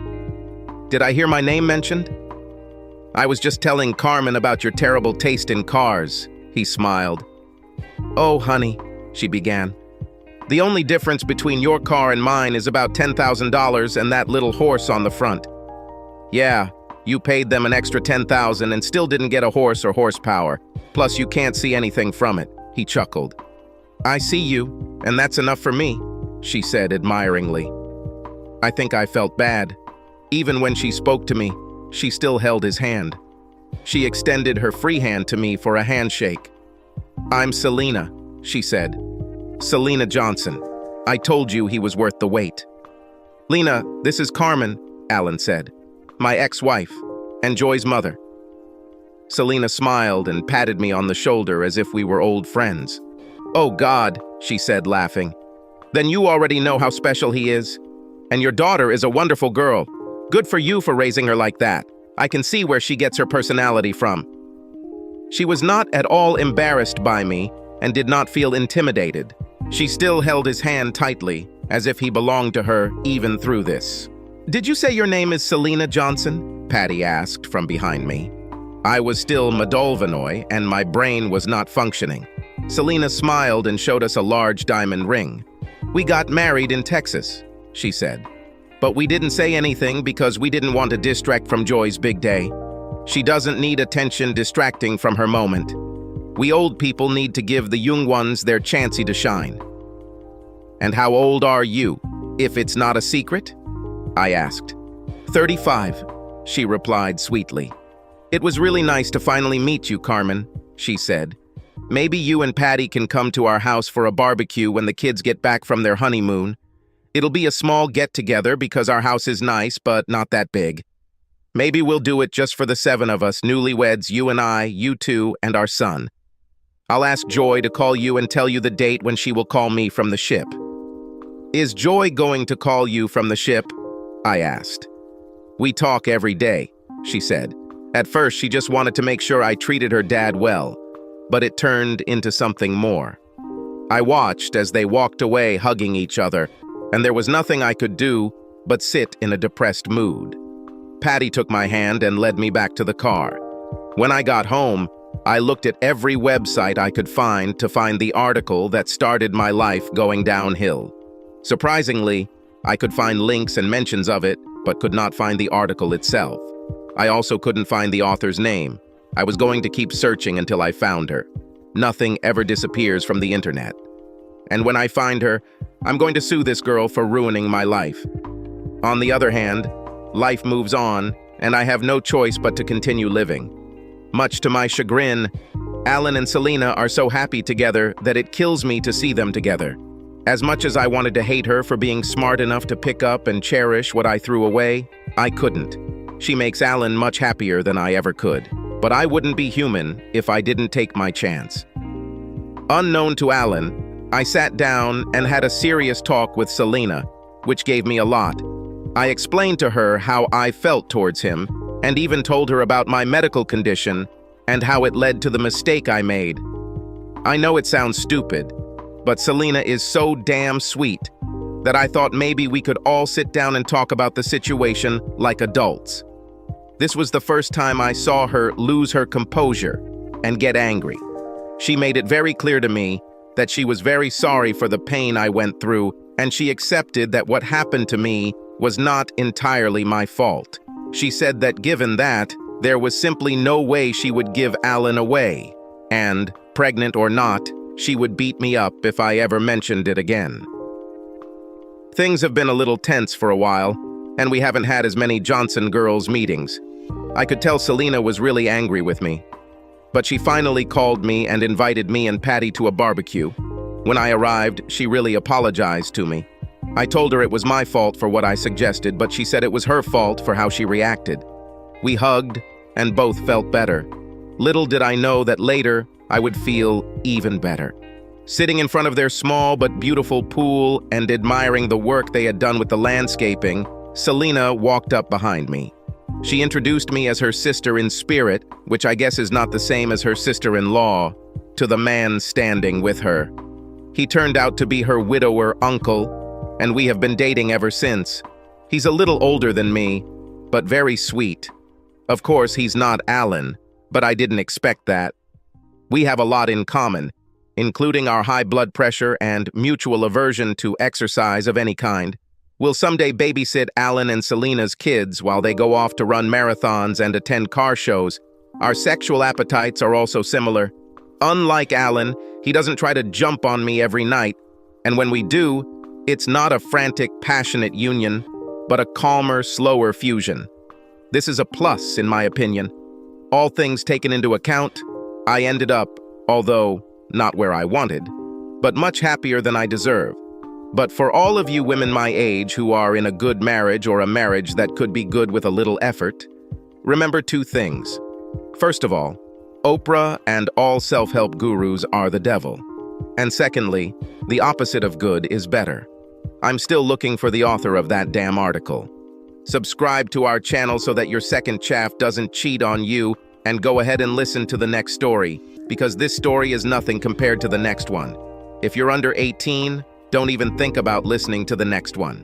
"Did I hear my name mentioned?" "I was just telling Carmen about your terrible taste in cars," he smiled. "Oh, honey," she began. "The only difference between your car and mine is about $10,000 and that little horse on the front. Yeah, you paid them an extra $10,000 and still didn't get a horse or horsepower. Plus you can't see anything from it," he chuckled. "I see you, and that's enough for me. she said admiringly. I think I felt bad. Even when she spoke to me, she still held his hand. She extended her free hand to me for a handshake. I'm Selena, she said. Selena Johnson. I told you he was worth the wait. Lena, this is Carmen, Alan said. My ex-wife, and Joy's mother. Selena smiled and patted me on the shoulder as if we were old friends. Oh God, she said, laughing. Then you already know how special he is. And your daughter is a wonderful girl. Good for you for raising her like that. I can see where she gets her personality from. She was not at all embarrassed by me and did not feel intimidated. She still held his hand tightly, as if he belonged to her even through this. Did you say your name is Selena Johnson? Patty asked from behind me. I was still Moldovanoy and my brain was not functioning. Selena smiled and showed us a large diamond ring. We got married in Texas, she said. But we didn't say anything because we didn't want to distract from Joy's big day. She doesn't need attention distracting from her moment. We old people need to give the young ones their chancey to shine. And how old are you, if it's not a secret? I asked. 35, she replied sweetly. It was really nice to finally meet you, Carmen, she said. Maybe you and Patty can come to our house for a barbecue when the kids get back from their honeymoon. It'll be a small get-together because our house is nice, but not that big. Maybe we'll do it just for the 7 of us, newlyweds, you and I, you two, and our son. I'll ask Joy to call you and tell you the date when she will call me from the ship. Is Joy going to call you from the ship? I asked. We talk every day, she said. At first, she just wanted to make sure I treated her dad well, but it turned into something more. I watched as they walked away hugging each other, and there was nothing I could do but sit in a depressed mood. Patty took my hand and led me back to the car. When I got home, I looked at every website I could find to find the article that started my life going downhill. Surprisingly, I could find links and mentions of it, but could not find the article itself. I also couldn't find the author's name. I was going to keep searching until I found her. Nothing ever disappears from the internet. And when I find her, I'm going to sue this girl for ruining my life. On the other hand, life moves on, and I have no choice but to continue living. Much to my chagrin, Alan and Selena are so happy together that it kills me to see them together. As much as I wanted to hate her for being smart enough to pick up and cherish what I threw away, I couldn't. She makes Alan much happier than I ever could. But I wouldn't be human if I didn't take my chance. Unknown to Alan, I sat down and had a serious talk with Selena, which gave me a lot. I explained to her how I felt towards him, and even told her about my medical condition and how it led to the mistake I made. I know it sounds stupid, but Selena is so damn sweet that I thought maybe we could all sit down and talk about the situation like adults. This was the first time I saw her lose her composure and get angry. She made it very clear to me that she was very sorry for the pain I went through, and she accepted that what happened to me was not entirely my fault. She said that given that, there was simply no way she would give Alan away, and, pregnant or not, she would beat me up if I ever mentioned it again. Things have been a little tense for a while, and we haven't had as many Johnson girls meetings. I could tell Selena was really angry with me. But she finally called me and invited me and Patty to a barbecue. When I arrived, she really apologized to me. I told her it was my fault for what I suggested, but she said it was her fault for how she reacted. We hugged and both felt better. Little did I know that later I would feel even better. Sitting in front of their small but beautiful pool and admiring the work they had done with the landscaping, Selena walked up behind me. She introduced me as her sister in spirit, which I guess is not the same as her sister-in-law, to the man standing with her. He turned out to be her widower uncle, and we have been dating ever since. He's a little older than me, but very sweet. Of course, he's not Alan, but I didn't expect that. We have a lot in common, including our high blood pressure and mutual aversion to exercise of any kind. We'll someday babysit Alan and Selena's kids while they go off to run marathons and attend car shows. Our sexual appetites are also similar. Unlike Alan, he doesn't try to jump on me every night, and when we do, It's not a frantic, passionate union, but a calmer, slower fusion. This is a plus, in my opinion. All things taken into account, I ended up, although not where I wanted, but much happier than I deserve. But for all of you women my age who are in a good marriage or a marriage that could be good with a little effort, remember two things. First of all, Oprah and all self-help gurus are the devil. And secondly, the opposite of good is better. I'm still looking for the author of that damn article. Subscribe to our channel so that your second chaff doesn't cheat on you, and go ahead and listen to the next story, because this story is nothing compared to the next one. If you're under 18, don't even think about listening to the next one.